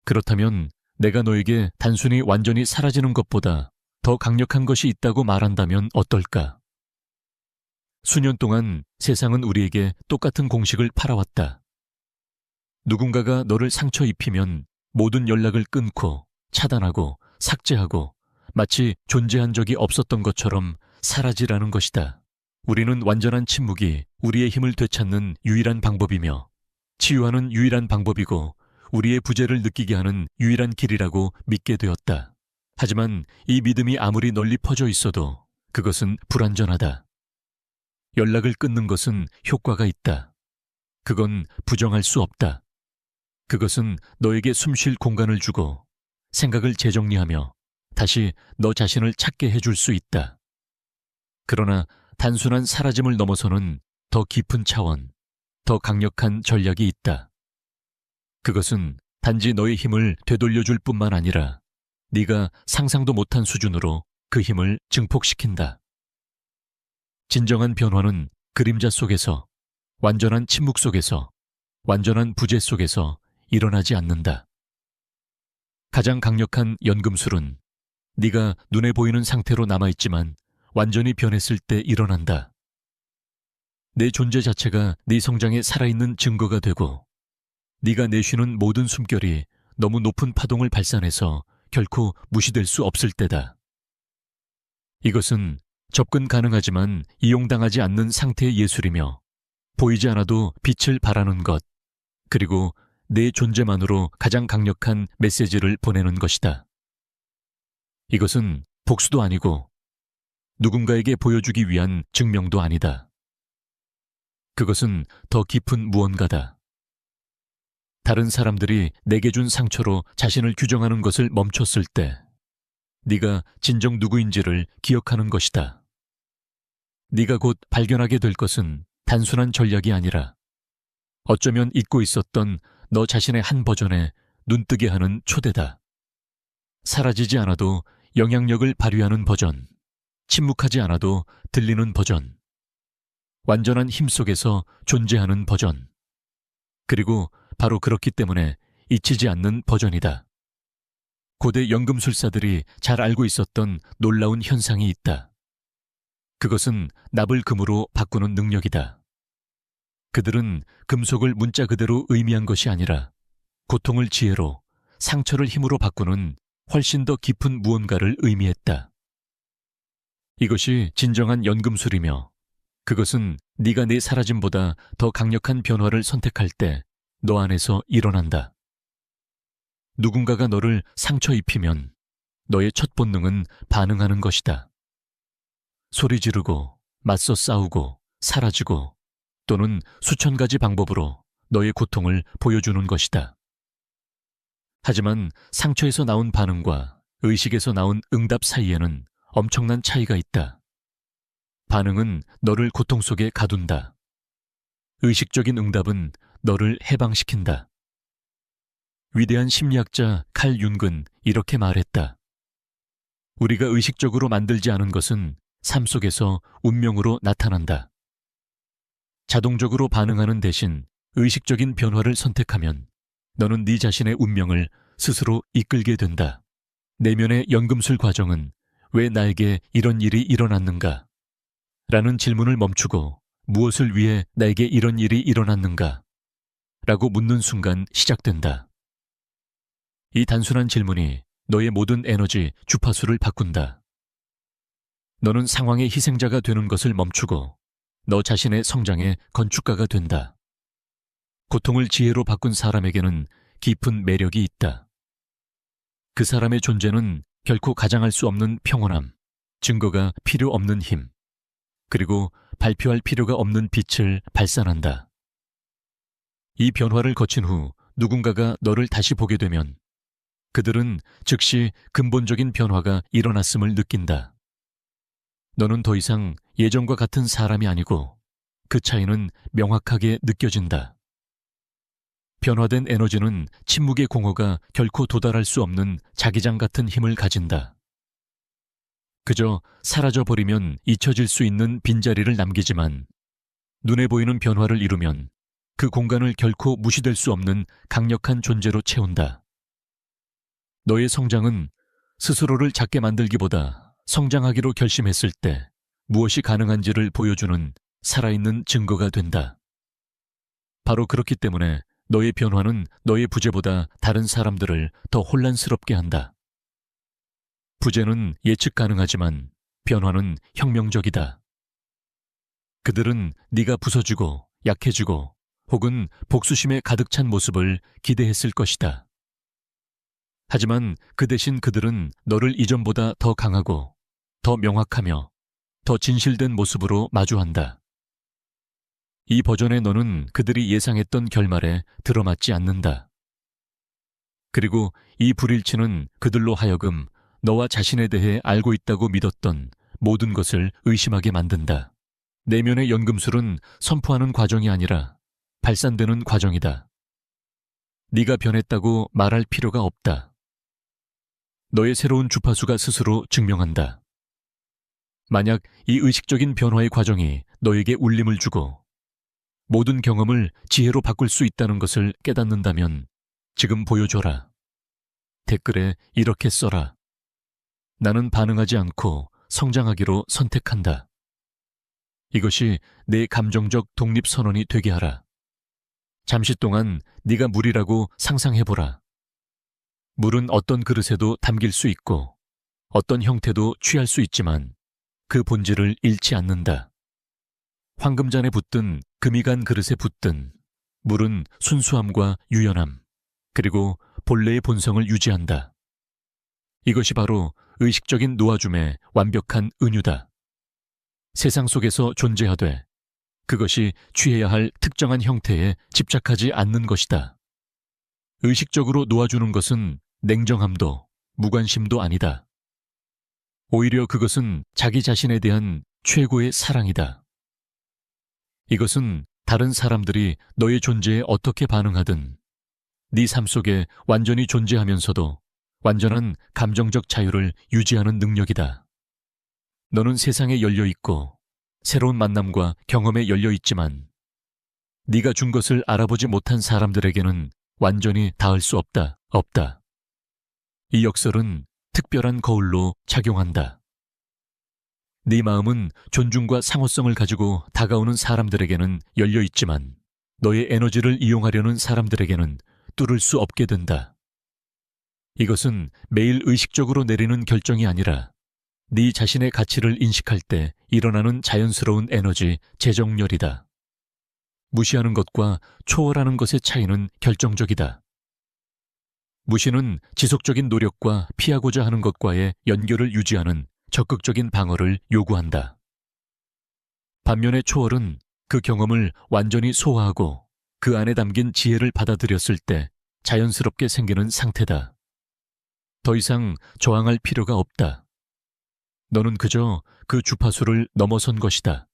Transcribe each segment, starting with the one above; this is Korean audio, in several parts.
그렇다면 내가 너에게 단순히 완전히 사라지는 것보다 더 강력한 것이 있다고 말한다면 어떨까? 수년 동안 세상은 우리에게 똑같은 공식을 팔아왔다. 누군가가 너를 상처 입히면 모든 연락을 끊고 차단하고 삭제하고 마치 존재한 적이 없었던 것처럼 사라지라는 것이다. 우리는 완전한 침묵이 우리의 힘을 되찾는 유일한 방법이며 치유하는 유일한 방법이고 우리의 부재를 느끼게 하는 유일한 길이라고 믿게 되었다. 하지만 이 믿음이 아무리 널리 퍼져 있어도 그것은 불완전하다. 연락을 끊는 것은 효과가 있다. 그건 부정할 수 없다. 그것은 너에게 숨쉴 공간을 주고 생각을 재정리하며 다시 너 자신을 찾게 해줄 수 있다. 그러나 단순한 사라짐을 넘어서는 더 깊은 차원, 더 강력한 전략이 있다. 그것은 단지 너의 힘을 되돌려줄 뿐만 아니라 네가 상상도 못한 수준으로 그 힘을 증폭시킨다. 진정한 변화는 그림자 속에서, 완전한 침묵 속에서, 완전한 부재 속에서 일어나지 않는다. 가장 강력한 연금술은 네가 눈에 보이는 상태로 남아있지만 완전히 변했을 때 일어난다. 내 존재 자체가 네 성장에 살아있는 증거가 되고 네가 내쉬는 모든 숨결이 너무 높은 파동을 발산해서 결코 무시될 수 없을 때다. 이것은 접근 가능하지만 이용당하지 않는 상태의 예술이며 보이지 않아도 빛을 발하는 것, 그리고 내 존재만으로 가장 강력한 메시지를 보내는 것이다. 이것은 복수도 아니고 누군가에게 보여주기 위한 증명도 아니다. 그것은 더 깊은 무언가다. 다른 사람들이 내게 준 상처로 자신을 규정하는 것을 멈췄을 때 네가 진정 누구인지를 기억하는 것이다. 네가 곧 발견하게 될 것은 단순한 전략이 아니라 어쩌면 잊고 있었던 너 자신의 한 버전에 눈뜨게 하는 초대다. 사라지지 않아도 영향력을 발휘하는 버전, 침묵하지 않아도 들리는 버전, 완전한 힘 속에서 존재하는 버전, 그리고 바로 그렇기 때문에 잊히지 않는 버전이다. 고대 연금술사들이 잘 알고 있었던 놀라운 현상이 있다. 그것은 납을 금으로 바꾸는 능력이다. 그들은 금속을 문자 그대로 의미한 것이 아니라 고통을 지혜로, 상처를 힘으로 바꾸는 훨씬 더 깊은 무언가를 의미했다. 이것이 진정한 연금술이며 그것은 네가 내 사라짐보다 더 강력한 변화를 선택할 때 너 안에서 일어난다. 누군가가 너를 상처 입히면 너의 첫 본능은 반응하는 것이다. 소리 지르고, 맞서 싸우고, 사라지고, 또는 수천 가지 방법으로 너의 고통을 보여주는 것이다. 하지만 상처에서 나온 반응과 의식에서 나온 응답 사이에는 엄청난 차이가 있다. 반응은 너를 고통 속에 가둔다. 의식적인 응답은 너를 해방시킨다. 위대한 심리학자 칼 융은 이렇게 말했다. 우리가 의식적으로 만들지 않은 것은 삶 속에서 운명으로 나타난다. 자동적으로 반응하는 대신 의식적인 변화를 선택하면 너는 네 자신의 운명을 스스로 이끌게 된다. 내면의 연금술 과정은 왜 나에게 이런 일이 일어났는가? 라는 질문을 멈추고 무엇을 위해 나에게 이런 일이 일어났는가? 라고 묻는 순간 시작된다. 이 단순한 질문이 너의 모든 에너지 주파수를 바꾼다. 너는 상황의 희생자가 되는 것을 멈추고 너 자신의 성장의 건축가가 된다. 고통을 지혜로 바꾼 사람에게는 깊은 매력이 있다. 그 사람의 존재는 결코 가장할 수 없는 평온함, 증거가 필요 없는 힘, 그리고 발표할 필요가 없는 빛을 발산한다. 이 변화를 거친 후 누군가가 너를 다시 보게 되면 그들은 즉시 근본적인 변화가 일어났음을 느낀다. 너는 더 이상 예전과 같은 사람이 아니고 그 차이는 명확하게 느껴진다. 변화된 에너지는 침묵의 공허가 결코 도달할 수 없는 자기장 같은 힘을 가진다. 그저 사라져버리면 잊혀질 수 있는 빈자리를 남기지만 눈에 보이는 변화를 이루면 그 공간을 결코 무시될 수 없는 강력한 존재로 채운다. 너의 성장은 스스로를 작게 만들기보다 성장하기로 결심했을 때 무엇이 가능한지를 보여주는 살아있는 증거가 된다. 바로 그렇기 때문에 너의 변화는 너의 부재보다 다른 사람들을 더 혼란스럽게 한다. 부재는 예측 가능하지만 변화는 혁명적이다. 그들은 네가 부서지고 약해지고 혹은 복수심에 가득 찬 모습을 기대했을 것이다. 하지만 그 대신 그들은 너를 이전보다 더 강하고 더 명확하며 더 진실된 모습으로 마주한다. 이 버전의 너는 그들이 예상했던 결말에 들어맞지 않는다. 그리고 이 불일치는 그들로 하여금 너와 자신에 대해 알고 있다고 믿었던 모든 것을 의심하게 만든다. 내면의 연금술은 선포하는 과정이 아니라 발산되는 과정이다. 네가 변했다고 말할 필요가 없다. 너의 새로운 주파수가 스스로 증명한다. 만약 이 의식적인 변화의 과정이 너에게 울림을 주고 모든 경험을 지혜로 바꿀 수 있다는 것을 깨닫는다면 지금 보여줘라. 댓글에 이렇게 써라. 나는 반응하지 않고 성장하기로 선택한다. 이것이 내 감정적 독립선언이 되게 하라. 잠시 동안 네가 물이라고 상상해보라. 물은 어떤 그릇에도 담길 수 있고 어떤 형태도 취할 수 있지만 그 본질을 잃지 않는다. 황금잔에 붓든 금이 간 그릇에 붓든 물은 순수함과 유연함 그리고 본래의 본성을 유지한다. 이것이 바로 의식적인 놓아줌의 완벽한 은유다. 세상 속에서 존재하되 그것이 취해야 할 특정한 형태에 집착하지 않는 것이다. 의식적으로 놓아주는 것은 냉정함도 무관심도 아니다. 오히려 그것은 자기 자신에 대한 최고의 사랑이다. 이것은 다른 사람들이 너의 존재에 어떻게 반응하든 네 삶 속에 완전히 존재하면서도 완전한 감정적 자유를 유지하는 능력이다. 너는 세상에 열려 있고 새로운 만남과 경험에 열려 있지만 네가 준 것을 알아보지 못한 사람들에게는 완전히 닿을 수 없다. 이 역설은 특별한 거울로 작용한다. 네 마음은 존중과 상호성을 가지고 다가오는 사람들에게는 열려 있지만 너의 에너지를 이용하려는 사람들에게는 뚫을 수 없게 된다. 이것은 매일 의식적으로 내리는 결정이 아니라 네 자신의 가치를 인식할 때 일어나는 자연스러운 에너지 재정렬이다. 무시하는 것과 초월하는 것의 차이는 결정적이다. 무시는 지속적인 노력과 피하고자 하는 것과의 연결을 유지하는 적극적인 방어를 요구한다. 반면에 초월은 그 경험을 완전히 소화하고 그 안에 담긴 지혜를 받아들였을 때 자연스럽게 생기는 상태다. 더 이상 저항할 필요가 없다. 너는 그저 그 주파수를 넘어선 것이다.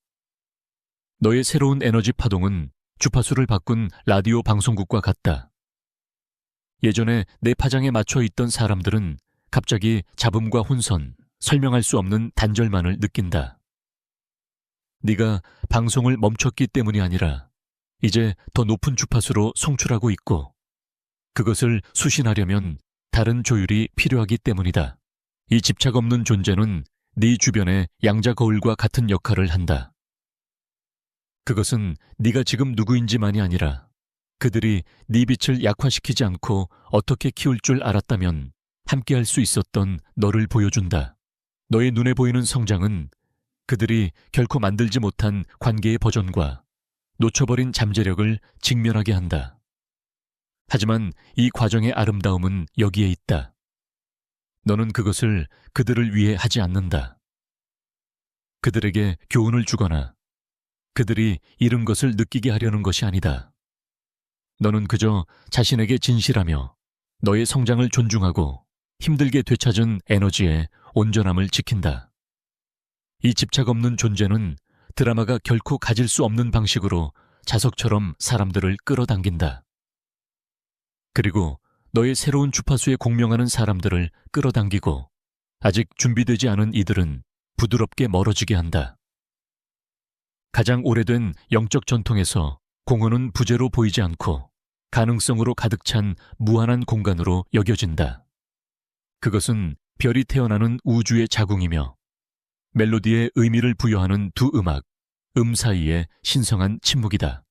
너의 새로운 에너지 파동은 주파수를 바꾼 라디오 방송국과 같다. 예전에 내 파장에 맞춰 있던 사람들은 갑자기 잡음과 혼선, 설명할 수 없는 단절만을 느낀다. 네가 방송을 멈췄기 때문이 아니라 이제 더 높은 주파수로 송출하고 있고 그것을 수신하려면 다른 조율이 필요하기 때문이다. 이 집착 없는 존재는 네 주변의 양자 거울과 같은 역할을 한다. 그것은 네가 지금 누구인지만이 아니라 그들이 네 빛을 약화시키지 않고 어떻게 키울 줄 알았다면 함께할 수 있었던 너를 보여준다. 너의 눈에 보이는 성장은 그들이 결코 만들지 못한 관계의 버전과 놓쳐버린 잠재력을 직면하게 한다. 하지만 이 과정의 아름다움은 여기에 있다. 너는 그것을 그들을 위해 하지 않는다. 그들에게 교훈을 주거나 그들이 잃은 것을 느끼게 하려는 것이 아니다. 너는 그저 자신에게 진실하며 너의 성장을 존중하고 힘들게 되찾은 에너지의 온전함을 지킨다. 이 집착 없는 존재는 드라마가 결코 가질 수 없는 방식으로 자석처럼 사람들을 끌어당긴다. 그리고 너의 새로운 주파수에 공명하는 사람들을 끌어당기고 아직 준비되지 않은 이들은 부드럽게 멀어지게 한다. 가장 오래된 영적 전통에서 공허는 부재로 보이지 않고 가능성으로 가득 찬 무한한 공간으로 여겨진다. 그것은 별이 태어나는 우주의 자궁이며 멜로디에 의미를 부여하는 두 음악, 사이의 신성한 침묵이다.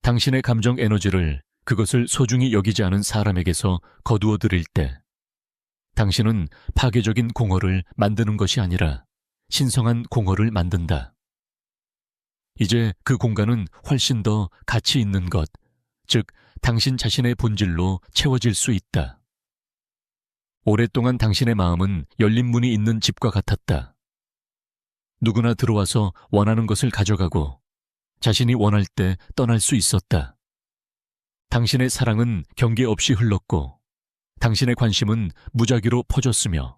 당신의 감정 에너지를 그것을 소중히 여기지 않은 사람에게서 거두어 들일 때 당신은 파괴적인 공허를 만드는 것이 아니라 신성한 공허를 만든다. 이제 그 공간은 훨씬 더 가치 있는 것, 즉 당신 자신의 본질로 채워질 수 있다. 오랫동안 당신의 마음은 열린 문이 있는 집과 같았다. 누구나 들어와서 원하는 것을 가져가고 자신이 원할 때 떠날 수 있었다. 당신의 사랑은 경계 없이 흘렀고 당신의 관심은 무작위로 퍼졌으며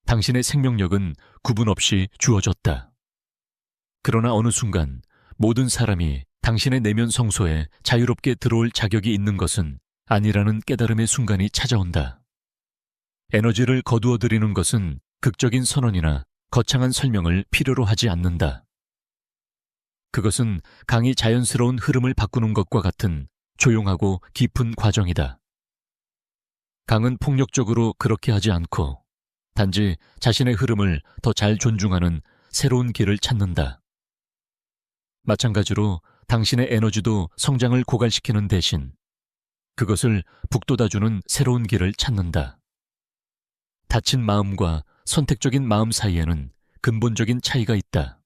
당신의 생명력은 구분 없이 주어졌다. 그러나 어느 순간 모든 사람이 당신의 내면 성소에 자유롭게 들어올 자격이 있는 것은 아니라는 깨달음의 순간이 찾아온다. 에너지를 거두어 들이는 것은 극적인 선언이나 거창한 설명을 필요로 하지 않는다. 그것은 강이 자연스러운 흐름을 바꾸는 것과 같은 조용하고 깊은 과정이다. 강은 폭력적으로 그렇게 하지 않고 단지 자신의 흐름을 더 잘 존중하는 새로운 길을 찾는다. 마찬가지로 당신의 에너지도 성장을 고갈시키는 대신 그것을 북돋아주는 새로운 길을 찾는다. 닫힌 마음과 선택적인 마음 사이에는 근본적인 차이가 있다.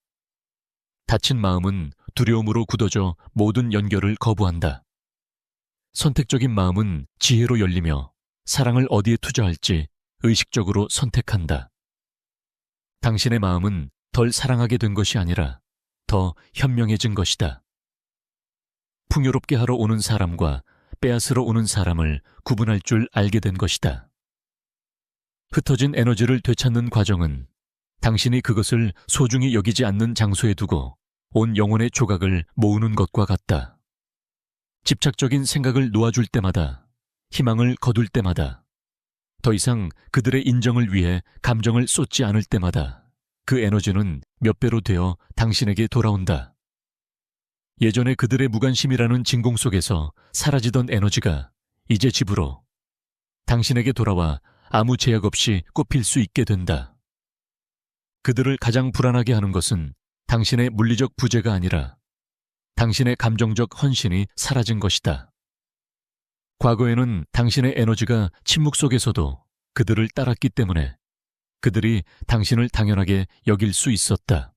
닫힌 마음은 두려움으로 굳어져 모든 연결을 거부한다. 선택적인 마음은 지혜로 열리며 사랑을 어디에 투자할지 의식적으로 선택한다. 당신의 마음은 덜 사랑하게 된 것이 아니라 더 현명해진 것이다. 풍요롭게 하러 오는 사람과 빼앗으러 오는 사람을 구분할 줄 알게 된 것이다. 흩어진 에너지를 되찾는 과정은 당신이 그것을 소중히 여기지 않는 장소에 두고 온 영혼의 조각을 모으는 것과 같다. 집착적인 생각을 놓아줄 때마다, 희망을 거둘 때마다, 더 이상 그들의 인정을 위해 감정을 쏟지 않을 때마다 그 에너지는 몇 배로 되어 당신에게 돌아온다. 예전에 그들의 무관심이라는 진공 속에서 사라지던 에너지가 이제 집으로 당신에게 돌아와 아무 제약 없이 꽃필 수 있게 된다. 그들을 가장 불안하게 하는 것은 당신의 물리적 부재가 아니라 당신의 감정적 헌신이 사라진 것이다. 과거에는 당신의 에너지가 침묵 속에서도 그들을 따랐기 때문에 그들이 당신을 당연하게 여길 수 있었다.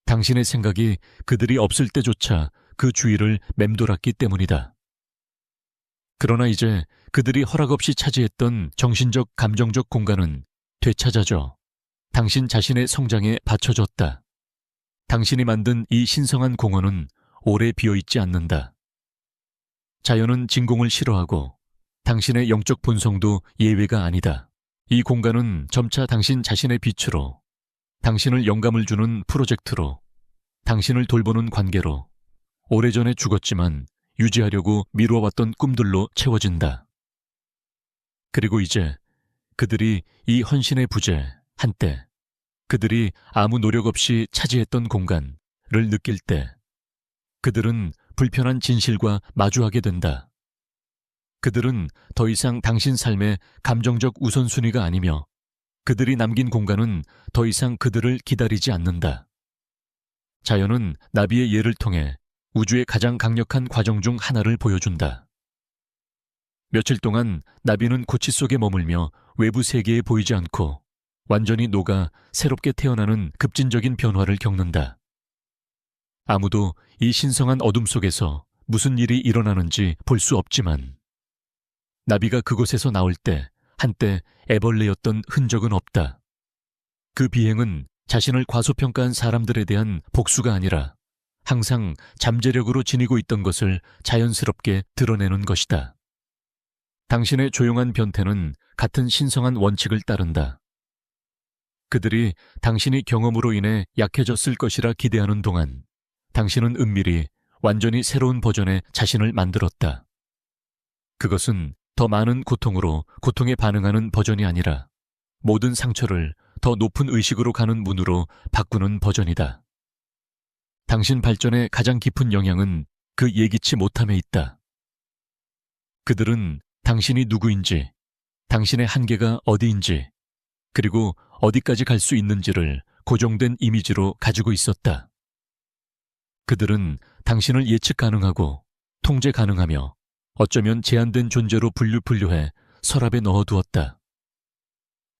당신의 생각이 그들이 없을 때조차 그 주위를 맴돌았기 때문이다. 그러나 이제 그들이 허락 없이 차지했던 정신적, 감정적 공간은 되찾아져 당신 자신의 성장에 받쳐졌다. 당신이 만든 이 신성한 공원은 오래 비어있지 않는다. 자연은 진공을 싫어하고 당신의 영적 본성도 예외가 아니다. 이 공간은 점차 당신 자신의 빛으로, 당신을 영감을 주는 프로젝트로, 당신을 돌보는 관계로, 오래전에 죽었지만 유지하려고 미루어왔던 꿈들로 채워진다. 그리고 이제 그들이 이 헌신의 부재, 한때 그들이 아무 노력 없이 차지했던 공간을 느낄 때 그들은 불편한 진실과 마주하게 된다. 그들은 더 이상 당신 삶의 감정적 우선순위가 아니며 그들이 남긴 공간은 더 이상 그들을 기다리지 않는다. 자연은 나비의 예를 통해 우주의 가장 강력한 과정 중 하나를 보여준다. 며칠 동안 나비는 고치 속에 머물며 외부 세계에 보이지 않고 완전히 녹아 새롭게 태어나는 급진적인 변화를 겪는다. 아무도 이 신성한 어둠 속에서 무슨 일이 일어나는지 볼 수 없지만 나비가 그곳에서 나올 때 한때 애벌레였던 흔적은 없다. 그 비행은 자신을 과소평가한 사람들에 대한 복수가 아니라 항상 잠재력으로 지니고 있던 것을 자연스럽게 드러내는 것이다. 당신의 조용한 변태는 같은 신성한 원칙을 따른다. 그들이 당신이 경험으로 인해 약해졌을 것이라 기대하는 동안 당신은 은밀히 완전히 새로운 버전의 자신을 만들었다. 그것은 더 많은 고통으로 고통에 반응하는 버전이 아니라 모든 상처를 더 높은 의식으로 가는 문으로 바꾸는 버전이다. 당신 발전의 가장 깊은 영향은 그 예기치 못함에 있다. 그들은 당신이 누구인지, 당신의 한계가 어디인지, 그리고 어디까지 갈 수 있는지를 고정된 이미지로 가지고 있었다. 그들은 당신을 예측 가능하고 통제 가능하며 어쩌면 제한된 존재로 분류해 서랍에 넣어두었다.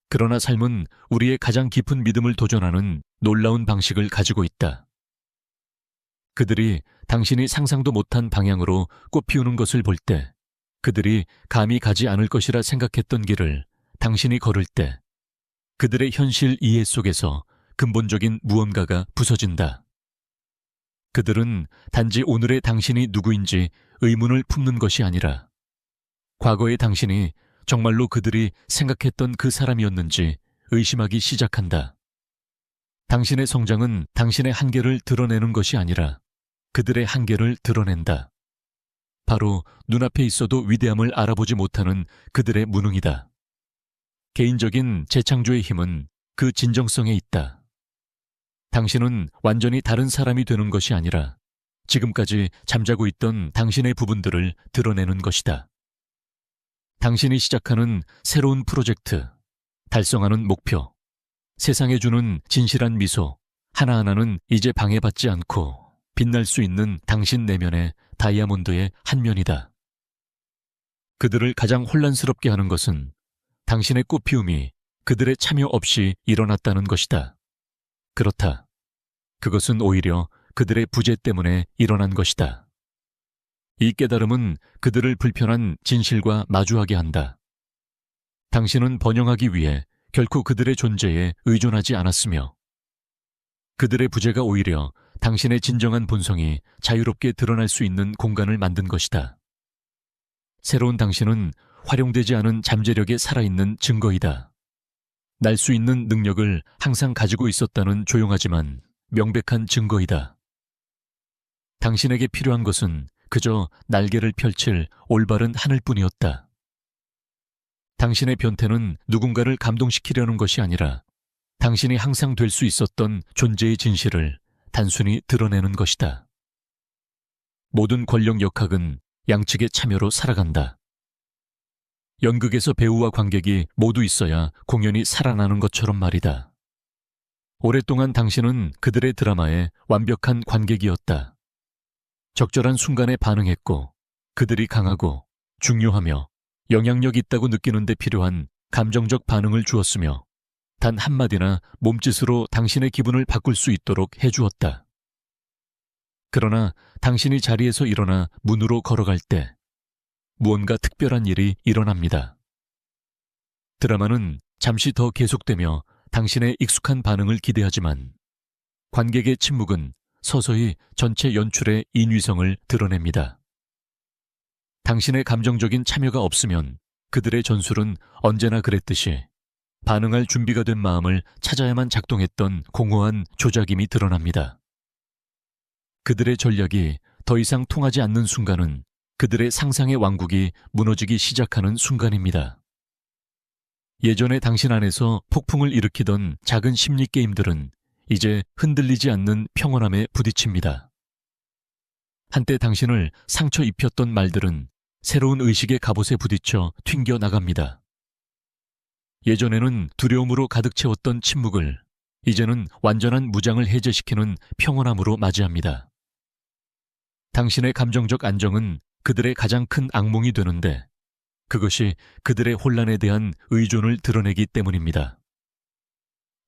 그러나 삶은 우리의 가장 깊은 믿음을 도전하는 놀라운 방식을 가지고 있다. 그들이 당신이 상상도 못한 방향으로 꽃피우는 것을 볼 때, 그들이 감히 가지 않을 것이라 생각했던 길을 당신이 걸을 때, 그들의 현실 이해 속에서 근본적인 무언가가 부서진다. 그들은 단지 오늘의 당신이 누구인지 의문을 품는 것이 아니라 과거의 당신이 정말로 그들이 생각했던 그 사람이었는지 의심하기 시작한다. 당신의 성장은 당신의 한계를 드러내는 것이 아니라 그들의 한계를 드러낸다. 바로 눈앞에 있어도 위대함을 알아보지 못하는 그들의 무능이다. 개인적인 재창조의 힘은 그 진정성에 있다. 당신은 완전히 다른 사람이 되는 것이 아니라 지금까지 잠자고 있던 당신의 부분들을 드러내는 것이다. 당신이 시작하는 새로운 프로젝트, 달성하는 목표, 세상에 주는 진실한 미소, 하나하나는 이제 방해받지 않고 빛날 수 있는 당신 내면의 다이아몬드의 한 면이다. 그들을 가장 혼란스럽게 하는 것은 당신의 꽃피움이 그들의 참여 없이 일어났다는 것이다. 그렇다. 그것은 오히려 그들의 부재 때문에 일어난 것이다. 이 깨달음은 그들을 불편한 진실과 마주하게 한다. 당신은 번영하기 위해 결코 그들의 존재에 의존하지 않았으며 그들의 부재가 오히려 당신의 진정한 본성이 자유롭게 드러날 수 있는 공간을 만든 것이다. 새로운 당신은 활용되지 않은 잠재력에 살아있는 증거이다. 날 수 있는 능력을 항상 가지고 있었다는 조용하지만 명백한 증거이다. 당신에게 필요한 것은 그저 날개를 펼칠 올바른 하늘뿐이었다. 당신의 변태는 누군가를 감동시키려는 것이 아니라 당신이 항상 될 수 있었던 존재의 진실을 단순히 드러내는 것이다. 모든 권력 역학은 양측의 참여로 살아간다. 연극에서 배우와 관객이 모두 있어야 공연이 살아나는 것처럼 말이다. 오랫동안 당신은 그들의 드라마의 완벽한 관객이었다. 적절한 순간에 반응했고 그들이 강하고 중요하며 영향력 있다고 느끼는 데 필요한 감정적 반응을 주었으며 단 한마디나 몸짓으로 당신의 기분을 바꿀 수 있도록 해주었다. 그러나 당신이 자리에서 일어나 문으로 걸어갈 때 무언가 특별한 일이 일어납니다. 드라마는 잠시 더 계속되며 당신의 익숙한 반응을 기대하지만 관객의 침묵은 서서히 전체 연출의 인위성을 드러냅니다. 당신의 감정적인 참여가 없으면 그들의 전술은 언제나 그랬듯이 반응할 준비가 된 마음을 찾아야만 작동했던 공허한 조작임이 드러납니다. 그들의 전략이 더 이상 통하지 않는 순간은 그들의 상상의 왕국이 무너지기 시작하는 순간입니다. 예전에 당신 안에서 폭풍을 일으키던 작은 심리 게임들은 이제 흔들리지 않는 평온함에 부딪힙니다. 한때 당신을 상처 입혔던 말들은 새로운 의식의 갑옷에 부딪혀 튕겨 나갑니다. 예전에는 두려움으로 가득 채웠던 침묵을 이제는 완전한 무장을 해제시키는 평온함으로 맞이합니다. 당신의 감정적 안정은 그들의 가장 큰 악몽이 되는데 그것이 그들의 혼란에 대한 의존을 드러내기 때문입니다.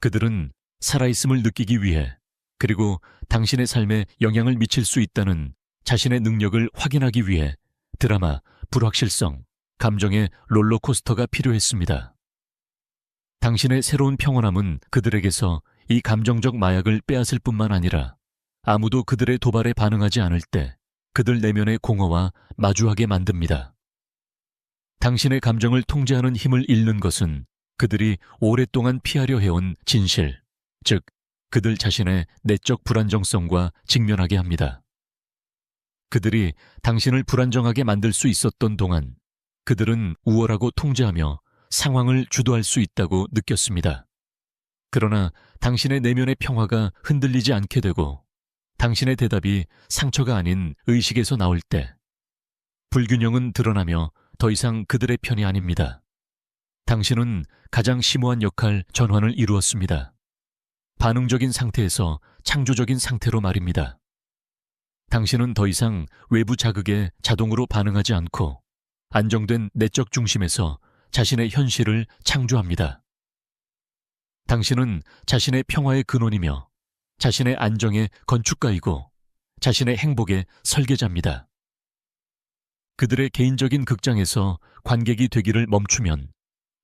그들은 살아있음을 느끼기 위해 그리고 당신의 삶에 영향을 미칠 수 있다는 자신의 능력을 확인하기 위해 드라마, 불확실성, 감정의 롤러코스터가 필요했습니다. 당신의 새로운 평온함은 그들에게서 이 감정적 마약을 빼앗을 뿐만 아니라 아무도 그들의 도발에 반응하지 않을 때 그들 내면의 공허와 마주하게 만듭니다. 당신의 감정을 통제하는 힘을 잃는 것은 그들이 오랫동안 피하려 해온 진실, 즉 그들 자신의 내적 불안정성과 직면하게 합니다. 그들이 당신을 불안정하게 만들 수 있었던 동안 그들은 우월하고 통제하며 상황을 주도할 수 있다고 느꼈습니다. 그러나 당신의 내면의 평화가 흔들리지 않게 되고 당신의 대답이 상처가 아닌 의식에서 나올 때 불균형은 드러나며 더 이상 그들의 편이 아닙니다. 당신은 가장 심오한 역할 전환을 이루었습니다. 반응적인 상태에서 창조적인 상태로 말입니다. 당신은 더 이상 외부 자극에 자동으로 반응하지 않고 안정된 내적 중심에서 자신의 현실을 창조합니다. 당신은 자신의 평화의 근원이며 자신의 안정의 건축가이고 자신의 행복의 설계자입니다. 그들의 개인적인 극장에서 관객이 되기를 멈추면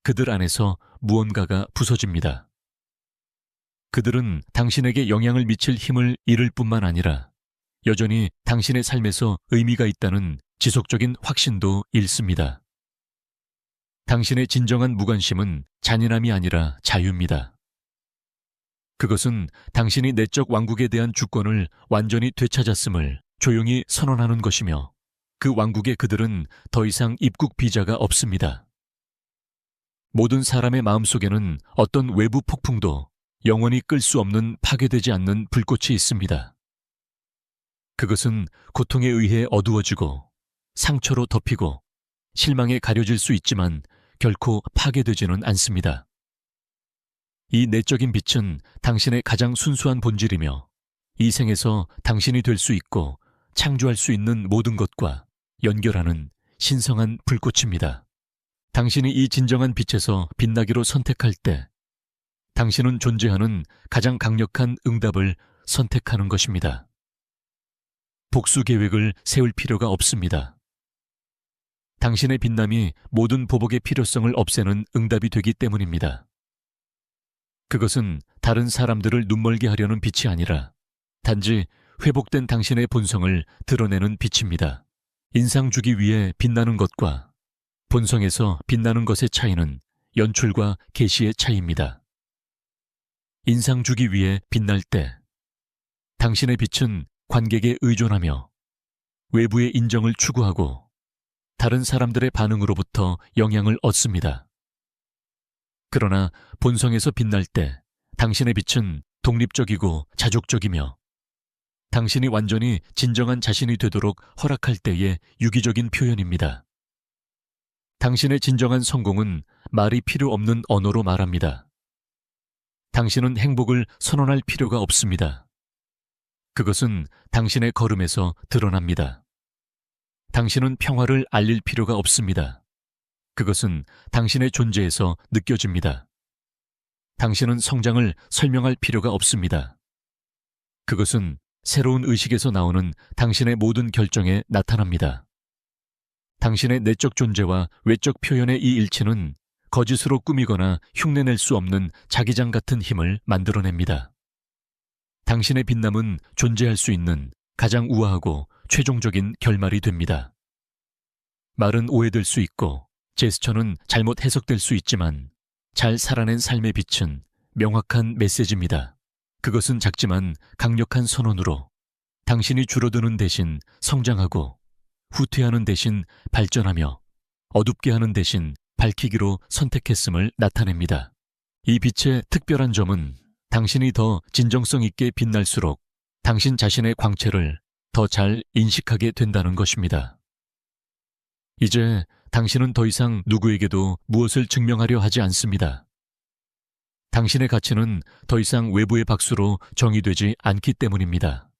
그들 안에서 무언가가 부서집니다. 그들은 당신에게 영향을 미칠 힘을 잃을 뿐만 아니라 여전히 당신의 삶에서 의미가 있다는 지속적인 확신도 잃습니다. 당신의 진정한 무관심은 잔인함이 아니라 자유입니다. 그것은 당신이 내적 왕국에 대한 주권을 완전히 되찾았음을 조용히 선언하는 것이며 그 왕국에 그들은 더 이상 입국 비자가 없습니다. 모든 사람의 마음속에는 어떤 외부 폭풍도 영원히 끌 수 없는 파괴되지 않는 불꽃이 있습니다. 그것은 고통에 의해 어두워지고 상처로 덮이고 실망에 가려질 수 있지만 결코 파괴되지는 않습니다. 이 내적인 빛은 당신의 가장 순수한 본질이며 이 생에서 당신이 될 수 있고 창조할 수 있는 모든 것과 연결하는 신성한 불꽃입니다. 당신이 이 진정한 빛에서 빛나기로 선택할 때 당신은 존재하는 가장 강력한 응답을 선택하는 것입니다. 복수 계획을 세울 필요가 없습니다. 당신의 빛남이 모든 보복의 필요성을 없애는 응답이 되기 때문입니다. 그것은 다른 사람들을 눈멀게 하려는 빛이 아니라 단지 회복된 당신의 본성을 드러내는 빛입니다. 인상 주기 위해 빛나는 것과 본성에서 빛나는 것의 차이는 연출과 계시의 차이입니다. 인상 주기 위해 빛날 때 당신의 빛은 관객에 의존하며 외부의 인정을 추구하고 다른 사람들의 반응으로부터 영향을 얻습니다. 그러나 본성에서 빛날 때 당신의 빛은 독립적이고 자족적이며 당신이 완전히 진정한 자신이 되도록 허락할 때의 유기적인 표현입니다. 당신의 진정한 성공은 말이 필요 없는 언어로 말합니다. 당신은 행복을 선언할 필요가 없습니다. 그것은 당신의 걸음에서 드러납니다. 당신은 평화를 알릴 필요가 없습니다. 그것은 당신의 존재에서 느껴집니다. 당신은 성장을 설명할 필요가 없습니다. 그것은 새로운 의식에서 나오는 당신의 모든 결정에 나타납니다. 당신의 내적 존재와 외적 표현의 이 일치는 거짓으로 꾸미거나 흉내낼 수 없는 자기장 같은 힘을 만들어냅니다. 당신의 빛남은 존재할 수 있는 가장 우아하고 최종적인 결말이 됩니다. 말은 오해될 수 있고 제스처는 잘못 해석될 수 있지만 잘 살아낸 삶의 빛은 명확한 메시지입니다. 그것은 작지만 강력한 선언으로 당신이 줄어드는 대신 성장하고 후퇴하는 대신 발전하며 어둡게 하는 대신 밝히기로 선택했음을 나타냅니다. 이 빛의 특별한 점은 당신이 더 진정성 있게 빛날수록 당신 자신의 광채를 더 잘 인식하게 된다는 것입니다. 이제 당신은 더 이상 누구에게도 무엇을 증명하려 하지 않습니다. 당신의 가치는 더 이상 외부의 박수로 정의되지 않기 때문입니다.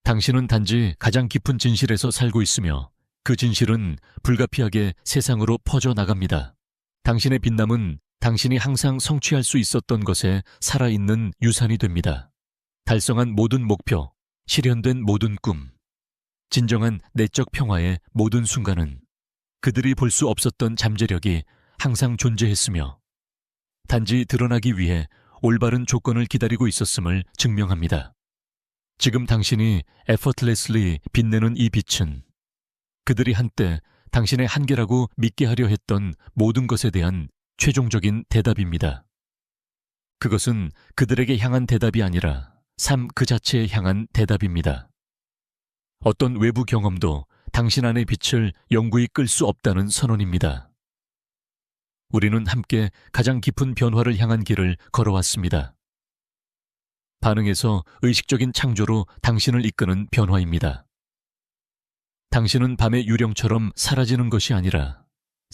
당신은 단지 가장 깊은 진실에서 살고 있으며 그 진실은 불가피하게 세상으로 퍼져나갑니다. 당신의 빛남은 당신이 항상 성취할 수 있었던 것에 살아있는 유산이 됩니다. 달성한 모든 목표, 실현된 모든 꿈, 진정한 내적 평화의 모든 순간은 그들이 볼 수 없었던 잠재력이 항상 존재했으며 단지 드러나기 위해 올바른 조건을 기다리고 있었음을 증명합니다. 지금 당신이 effortlessly 빛내는 이 빛은 그들이 한때 당신의 한계라고 믿게 하려 했던 모든 것에 대한 최종적인 대답입니다. 그것은 그들에게 향한 대답이 아니라 삶 그 자체에 향한 대답입니다. 어떤 외부 경험도 당신 안의 빛을 영구히 끌 수 없다는 선언입니다. 우리는 함께 가장 깊은 변화를 향한 길을 걸어왔습니다. 반응에서 의식적인 창조로 당신을 이끄는 변화입니다. 당신은 밤의 유령처럼 사라지는 것이 아니라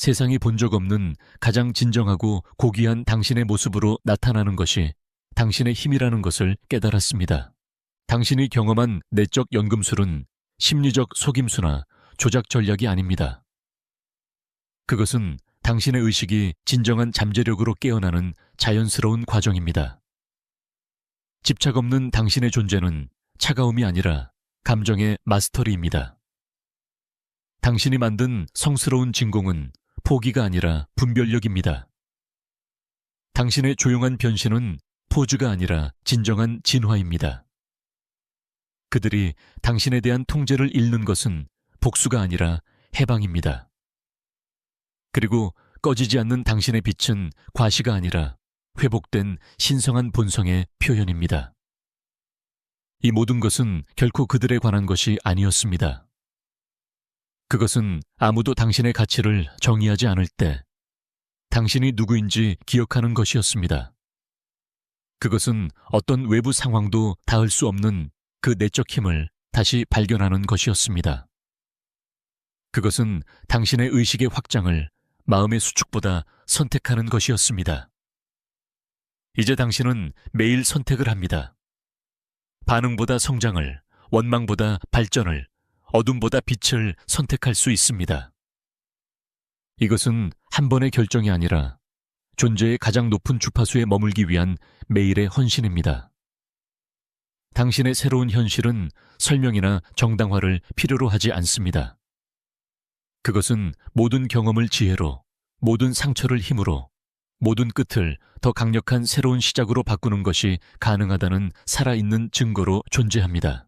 세상이 본 적 없는 가장 진정하고 고귀한 당신의 모습으로 나타나는 것이 당신의 힘이라는 것을 깨달았습니다. 당신이 경험한 내적 연금술은 심리적 속임수나 조작 전략이 아닙니다. 그것은 당신의 의식이 진정한 잠재력으로 깨어나는 자연스러운 과정입니다. 집착 없는 당신의 존재는 차가움이 아니라 감정의 마스터리입니다. 당신이 만든 성스러운 진공은 포기가 아니라 분별력입니다. 당신의 조용한 변신은 포즈가 아니라 진정한 진화입니다. 그들이 당신에 대한 통제를 잃는 것은 복수가 아니라 해방입니다. 그리고 꺼지지 않는 당신의 빛은 과시가 아니라 회복된 신성한 본성의 표현입니다. 이 모든 것은 결코 그들에 관한 것이 아니었습니다. 그것은 아무도 당신의 가치를 정의하지 않을 때 당신이 누구인지 기억하는 것이었습니다. 그것은 어떤 외부 상황도 닿을 수 없는 그 내적 힘을 다시 발견하는 것이었습니다. 그것은 당신의 의식의 확장을 마음의 수축보다 선택하는 것이었습니다. 이제 당신은 매일 선택을 합니다. 반응보다 성장을, 원망보다 발전을, 어둠보다 빛을 선택할 수 있습니다. 이것은 한 번의 결정이 아니라 존재의 가장 높은 주파수에 머물기 위한 매일의 헌신입니다. 당신의 새로운 현실은 설명이나 정당화를 필요로 하지 않습니다. 그것은 모든 경험을 지혜로, 모든 상처를 힘으로, 모든 끝을 더 강력한 새로운 시작으로 바꾸는 것이 가능하다는 살아있는 증거로 존재합니다.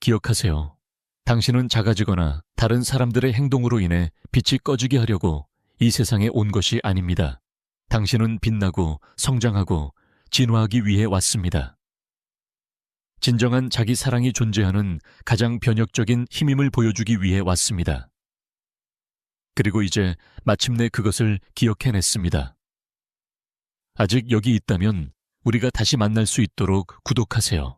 기억하세요. 당신은 작아지거나 다른 사람들의 행동으로 인해 빛이 꺼지게 하려고 이 세상에 온 것이 아닙니다. 당신은 빛나고 성장하고 진화하기 위해 왔습니다. 진정한 자기 사랑이 존재하는 가장 변혁적인 힘임을 보여주기 위해 왔습니다. 그리고 이제 마침내 그것을 기억해냈습니다. 아직 여기 있다면 우리가 다시 만날 수 있도록 구독하세요.